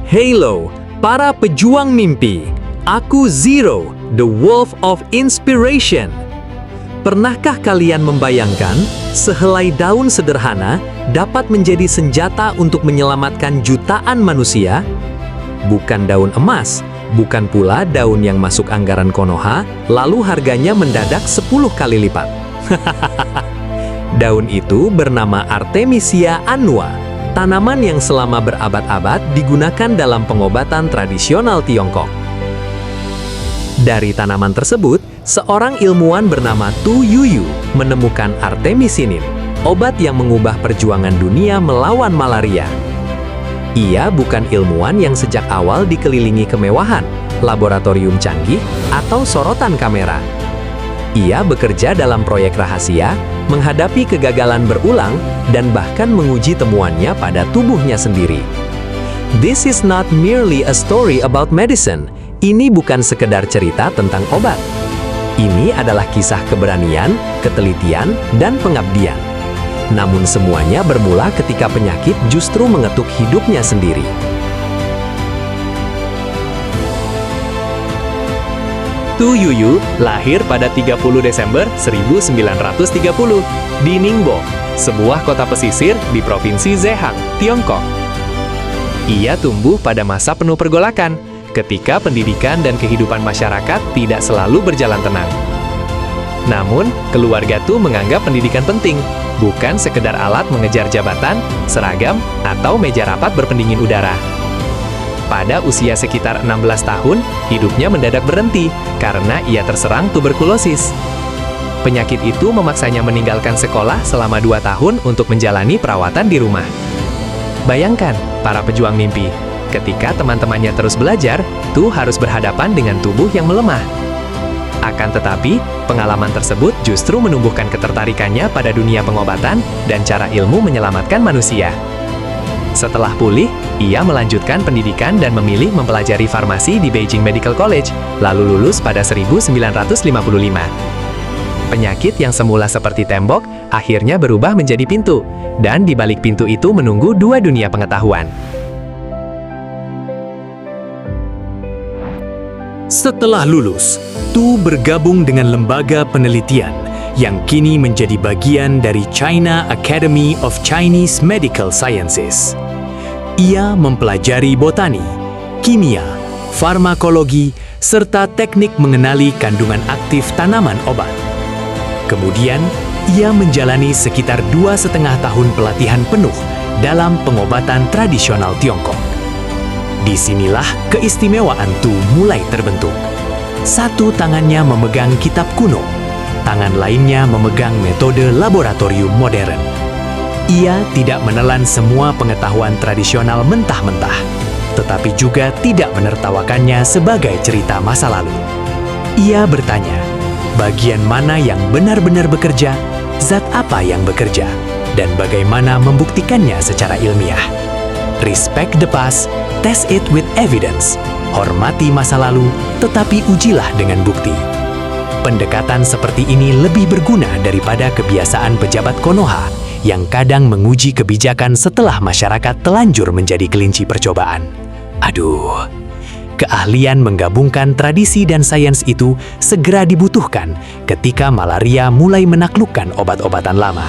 Halo, para pejuang mimpi. Aku Zero, the Wolf of Inspiration. Pernahkah kalian membayangkan sehelai daun sederhana dapat menjadi senjata untuk menyelamatkan jutaan manusia? Bukan daun emas, bukan pula daun yang masuk anggaran Konoha, lalu harganya mendadak 10 kali lipat. Daun itu bernama Artemisia annua, tanaman yang selama berabad-abad digunakan dalam pengobatan tradisional Tiongkok. Dari tanaman tersebut, seorang ilmuwan bernama Tu Yuyu menemukan artemisinin, obat yang mengubah perjuangan dunia melawan malaria. Ia bukan ilmuwan yang sejak awal dikelilingi kemewahan, laboratorium canggih, atau sorotan kamera. Ia bekerja dalam proyek rahasia, menghadapi kegagalan berulang, dan bahkan menguji temuannya pada tubuhnya sendiri. This is not merely a story about medicine. Ini bukan sekedar cerita tentang obat. Ini adalah kisah keberanian, ketelitian, dan pengabdian. Namun semuanya bermula ketika penyakit justru mengetuk hidupnya sendiri. Tu Yuyu lahir pada 30 Desember 1930 di Ningbo, sebuah kota pesisir di Provinsi Zhejiang, Tiongkok. Ia tumbuh pada masa penuh pergolakan, ketika pendidikan dan kehidupan masyarakat tidak selalu berjalan tenang. Namun, keluarga Tu menganggap pendidikan penting, bukan sekedar alat mengejar jabatan, seragam, atau meja rapat berpendingin udara. Pada usia sekitar 16 tahun, hidupnya mendadak berhenti karena ia terserang tuberkulosis. Penyakit itu memaksanya meninggalkan sekolah selama 2 tahun untuk menjalani perawatan di rumah. Bayangkan, para pejuang mimpi, ketika teman-temannya terus belajar, Tu harus berhadapan dengan tubuh yang melemah. Akan tetapi, pengalaman tersebut justru menumbuhkan ketertarikannya pada dunia pengobatan dan cara ilmu menyelamatkan manusia. Setelah pulih, ia melanjutkan pendidikan dan memilih mempelajari farmasi di Beijing Medical College, lalu lulus pada 1955. Penyakit yang semula seperti tembok, akhirnya berubah menjadi pintu, dan di balik pintu itu menunggu 2 dunia pengetahuan. Setelah lulus, Tu bergabung dengan lembaga penelitian yang kini menjadi bagian dari China Academy of Chinese Medical Sciences. Ia mempelajari botani, kimia, farmakologi, serta teknik mengenali kandungan aktif tanaman obat. Kemudian, ia menjalani sekitar 2,5 tahun pelatihan penuh dalam pengobatan tradisional Tiongkok. Disinilah keistimewaan Tu mulai terbentuk. Satu tangannya memegang kitab kuno, tangan lainnya memegang metode laboratorium modern. Ia tidak menelan semua pengetahuan tradisional mentah-mentah, tetapi juga tidak menertawakannya sebagai cerita masa lalu. Ia bertanya, bagian mana yang benar-benar bekerja, zat apa yang bekerja, dan bagaimana membuktikannya secara ilmiah. Respect the past, test it with evidence. Hormati masa lalu, tetapi ujilah dengan bukti. Pendekatan seperti ini lebih berguna daripada kebiasaan pejabat Konoha yang kadang menguji kebijakan setelah masyarakat telanjur menjadi kelinci percobaan. Aduh, keahlian menggabungkan tradisi dan sains itu segera dibutuhkan ketika malaria mulai menaklukkan obat-obatan lama.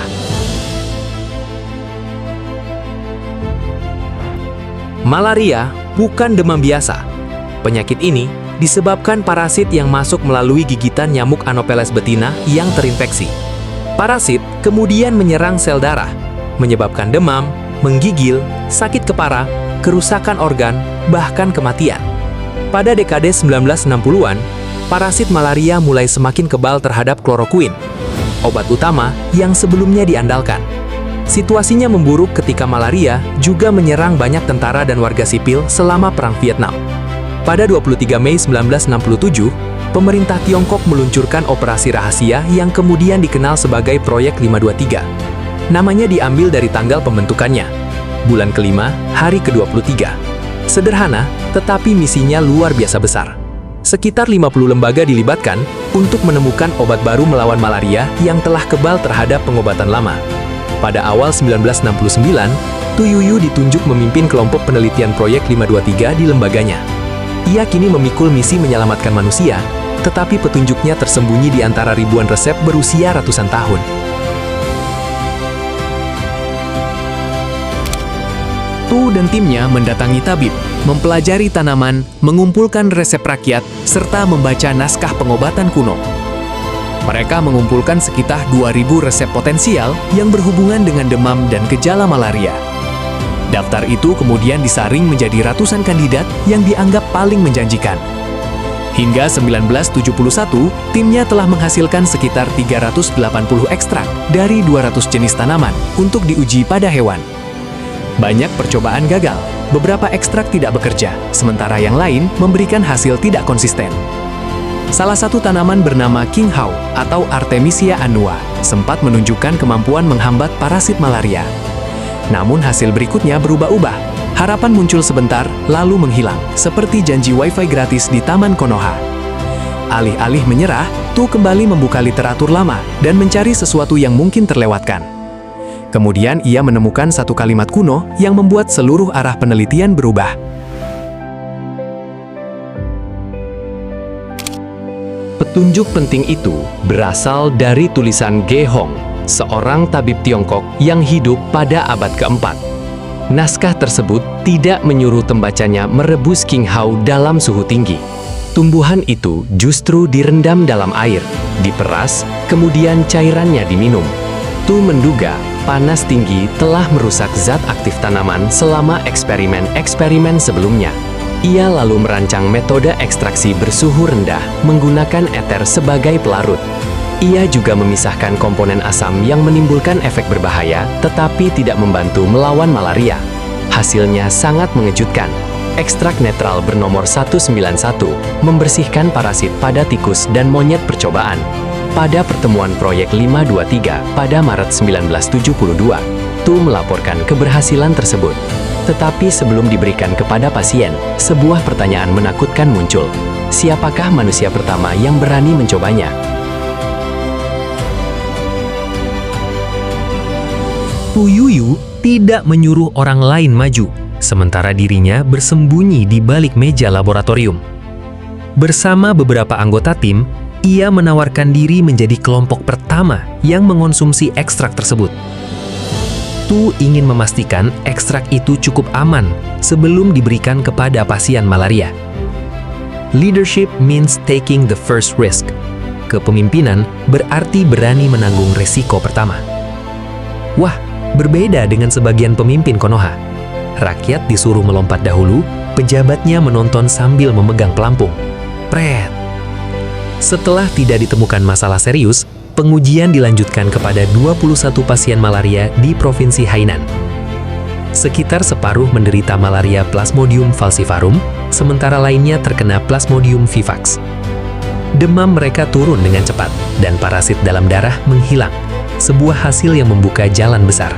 Malaria bukan demam biasa. Penyakit ini disebabkan parasit yang masuk melalui gigitan nyamuk Anopheles betina yang terinfeksi. Parasit kemudian menyerang sel darah, menyebabkan demam, menggigil, sakit kepala, kerusakan organ, bahkan kematian. Pada dekade 1960-an, parasit malaria mulai semakin kebal terhadap klorokuin, obat utama yang sebelumnya diandalkan. Situasinya memburuk ketika malaria juga menyerang banyak tentara dan warga sipil selama Perang Vietnam. Pada 23 Mei 1967, pemerintah Tiongkok meluncurkan operasi rahasia yang kemudian dikenal sebagai Proyek 523. Namanya diambil dari tanggal pembentukannya, bulan kelima, hari ke-23. Sederhana, tetapi misinya luar biasa besar. Sekitar 50 lembaga dilibatkan untuk menemukan obat baru melawan malaria yang telah kebal terhadap pengobatan lama. Pada awal 1969, Tu Yuyu ditunjuk memimpin kelompok penelitian proyek 523 di lembaganya. Ia kini memikul misi menyelamatkan manusia, tetapi petunjuknya tersembunyi di antara ribuan resep berusia ratusan tahun. Tu dan timnya mendatangi tabib, mempelajari tanaman, mengumpulkan resep rakyat, serta membaca naskah pengobatan kuno. Mereka mengumpulkan sekitar 2.000 resep potensial yang berhubungan dengan demam dan gejala malaria. Daftar itu kemudian disaring menjadi ratusan kandidat yang dianggap paling menjanjikan. Hingga 1971, timnya telah menghasilkan sekitar 380 ekstrak dari 200 jenis tanaman untuk diuji pada hewan. Banyak percobaan gagal, beberapa ekstrak tidak bekerja, sementara yang lain memberikan hasil tidak konsisten. Salah satu tanaman bernama King Hao atau Artemisia annua sempat menunjukkan kemampuan menghambat parasit malaria. Namun hasil berikutnya berubah-ubah. Harapan muncul sebentar, lalu menghilang, seperti janji wifi gratis di Taman Konoha. Alih-alih menyerah, Tu kembali membuka literatur lama dan mencari sesuatu yang mungkin terlewatkan. Kemudian ia menemukan satu kalimat kuno yang membuat seluruh arah penelitian berubah. Petunjuk penting itu berasal dari tulisan Ge Hong, seorang tabib Tiongkok yang hidup pada abad keempat. Naskah tersebut tidak menyuruh pembacanya merebus King Hao dalam suhu tinggi. Tumbuhan itu justru direndam dalam air, diperas, kemudian cairannya diminum. Tu menduga panas tinggi telah merusak zat aktif tanaman selama eksperimen-eksperimen sebelumnya. Ia lalu merancang metode ekstraksi bersuhu rendah menggunakan eter sebagai pelarut. Ia juga memisahkan komponen asam yang menimbulkan efek berbahaya tetapi tidak membantu melawan malaria. Hasilnya sangat mengejutkan. Ekstrak netral bernomor 191 membersihkan parasit pada tikus dan monyet percobaan. Pada pertemuan proyek 523 pada Maret 1972, Tu melaporkan keberhasilan tersebut. Tetapi sebelum diberikan kepada pasien, sebuah pertanyaan menakutkan muncul. Siapakah manusia pertama yang berani mencobanya? Tu Yuyu tidak menyuruh orang lain maju, sementara dirinya bersembunyi di balik meja laboratorium. Bersama beberapa anggota tim, ia menawarkan diri menjadi kelompok pertama yang mengonsumsi ekstrak tersebut. Tu ingin memastikan ekstrak itu cukup aman sebelum diberikan kepada pasien malaria. Leadership means taking the first risk. Kepemimpinan berarti berani menanggung resiko pertama. Wah, berbeda dengan sebagian pemimpin Konoha. Rakyat disuruh melompat dahulu, pejabatnya menonton sambil memegang pelampung. Pret. Setelah tidak ditemukan masalah serius, pengujian dilanjutkan kepada 21 pasien malaria di Provinsi Hainan. Sekitar separuh menderita malaria Plasmodium falciparum, sementara lainnya terkena Plasmodium vivax. Demam mereka turun dengan cepat, dan parasit dalam darah menghilang, sebuah hasil yang membuka jalan besar.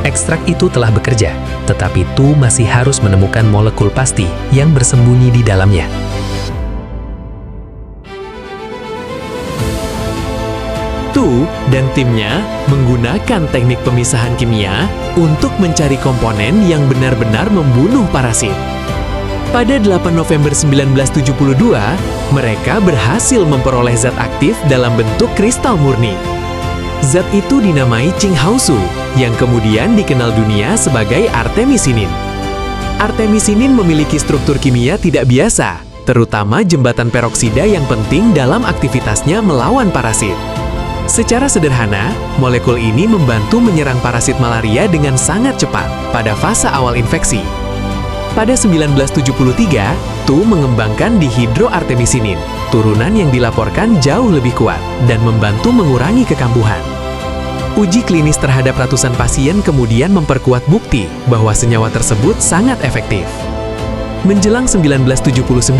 Ekstrak itu telah bekerja, tetapi Tu masih harus menemukan molekul pasti yang bersembunyi di dalamnya. Tu dan timnya menggunakan teknik pemisahan kimia untuk mencari komponen yang benar-benar membunuh parasit. Pada 8 November 1972, mereka berhasil memperoleh zat aktif dalam bentuk kristal murni. Zat itu dinamai Qinghaosu, yang kemudian dikenal dunia sebagai artemisinin. Artemisinin memiliki struktur kimia tidak biasa, terutama jembatan peroksida yang penting dalam aktivitasnya melawan parasit. Secara sederhana, molekul ini membantu menyerang parasit malaria dengan sangat cepat pada fase awal infeksi. Pada 1973, Tu mengembangkan dihidroartemisinin, turunan yang dilaporkan jauh lebih kuat dan membantu mengurangi kekambuhan. Uji klinis terhadap ratusan pasien kemudian memperkuat bukti bahwa senyawa tersebut sangat efektif. Menjelang 1979,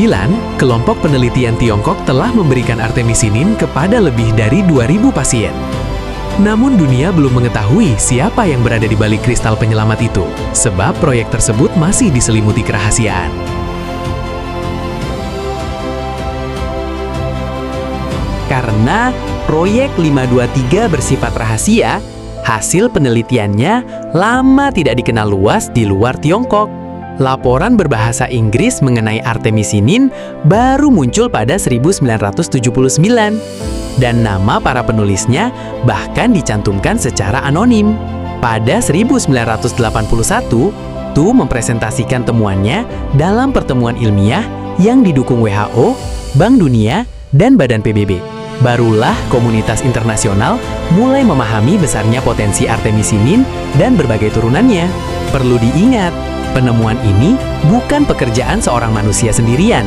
kelompok penelitian Tiongkok telah memberikan artemisinin kepada lebih dari 2.000 pasien. Namun dunia belum mengetahui siapa yang berada di balik kristal penyelamat itu, sebab proyek tersebut masih diselimuti kerahasiaan. Karena proyek 523 bersifat rahasia, Hasil penelitiannya lama tidak dikenal luas di luar Tiongkok. Laporan berbahasa Inggris mengenai artemisinin baru muncul pada 1979, dan nama para penulisnya bahkan dicantumkan secara anonim. Pada 1981, Tu mempresentasikan temuannya dalam pertemuan ilmiah yang didukung WHO, Bank Dunia, dan Badan PBB. Barulah komunitas internasional mulai memahami besarnya potensi artemisinin dan berbagai turunannya. Perlu diingat, penemuan ini bukan pekerjaan seorang manusia sendirian.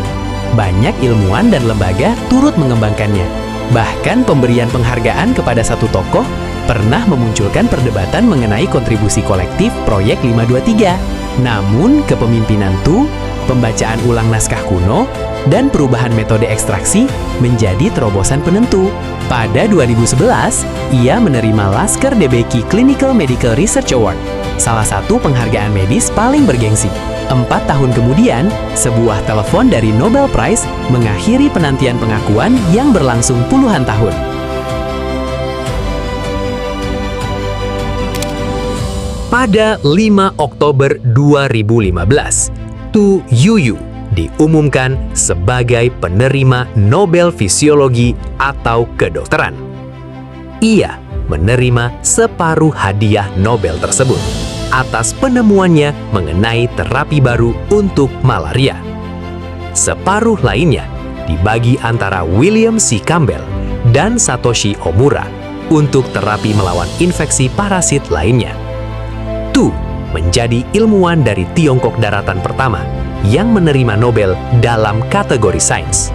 Banyak ilmuwan dan lembaga turut mengembangkannya. Bahkan pemberian penghargaan kepada satu tokoh pernah memunculkan perdebatan mengenai kontribusi kolektif proyek 523. Namun, kepemimpinan Tu, pembacaan ulang naskah kuno, dan perubahan metode ekstraksi menjadi terobosan penentu. Pada 2011, ia menerima Lasker DeBakey Clinical Medical Research Award, salah satu penghargaan medis paling bergengsi. 4 tahun kemudian, sebuah telepon dari Nobel Prize mengakhiri penantian pengakuan yang berlangsung puluhan tahun. Pada 5 Oktober 2015, Tu Youyou diumumkan sebagai penerima Nobel Fisiologi atau Kedokteran. Ia menerima separuh hadiah Nobel tersebut atas penemuannya mengenai terapi baru untuk malaria. Separuh lainnya dibagi antara William C. Campbell dan Satoshi Omura untuk terapi melawan infeksi parasit lainnya. Tu menjadi ilmuwan dari Tiongkok daratan pertama yang menerima Nobel dalam kategori sains.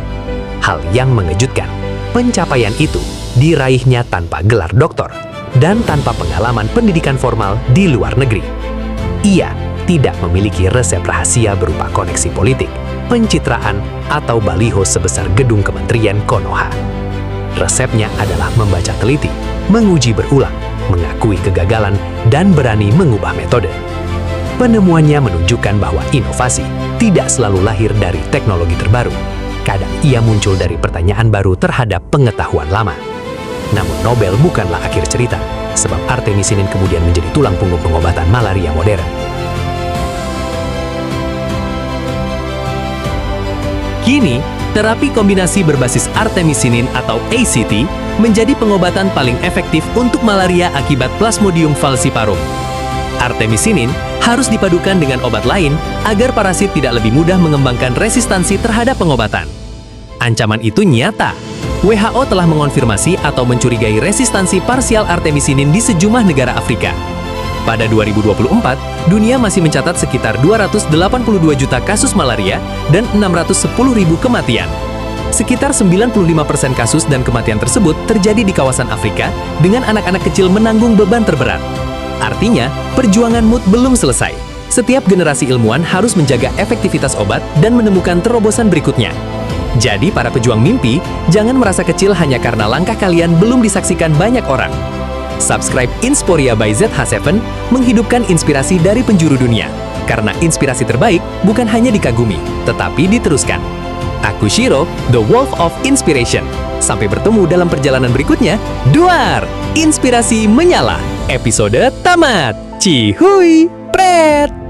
Hal yang mengejutkan, pencapaian itu diraihnya tanpa gelar doktor dan tanpa pengalaman pendidikan formal di luar negeri. Ia tidak memiliki resep rahasia berupa koneksi politik, pencitraan, atau baliho sebesar gedung Kementerian Konoha. Resepnya adalah membaca teliti, menguji berulang, mengakui kegagalan, dan berani mengubah metode. Penemuannya menunjukkan bahwa inovasi tidak selalu lahir dari teknologi terbaru. Kadang ia muncul dari pertanyaan baru terhadap pengetahuan lama. Namun Nobel bukanlah akhir cerita, sebab artemisinin kemudian menjadi tulang punggung pengobatan malaria modern. Kini, terapi kombinasi berbasis artemisinin atau ACT menjadi pengobatan paling efektif untuk malaria akibat Plasmodium falciparum. Artemisinin harus dipadukan dengan obat lain agar parasit tidak lebih mudah mengembangkan resistansi terhadap pengobatan. Ancaman itu nyata. WHO telah mengonfirmasi atau mencurigai resistansi parsial artemisinin di sejumlah negara Afrika. Pada 2024, dunia masih mencatat sekitar 282 juta kasus malaria dan 610.000 kematian. Sekitar 95% kasus dan kematian tersebut terjadi di kawasan Afrika dengan anak-anak kecil menanggung beban terberat. Artinya, perjuangan MUT belum selesai. Setiap generasi ilmuwan harus menjaga efektivitas obat dan menemukan terobosan berikutnya. Jadi, para pejuang mimpi, jangan merasa kecil hanya karena langkah kalian belum disaksikan banyak orang. Subscribe Insporia by ZH7 menghidupkan inspirasi dari penjuru dunia. Karena inspirasi terbaik bukan hanya dikagumi, tetapi diteruskan. Aku Shiro, The Wolf of Inspiration. Sampai bertemu dalam perjalanan berikutnya. Duar! Inspirasi menyala. Episode tamat. Cihuy! Pret!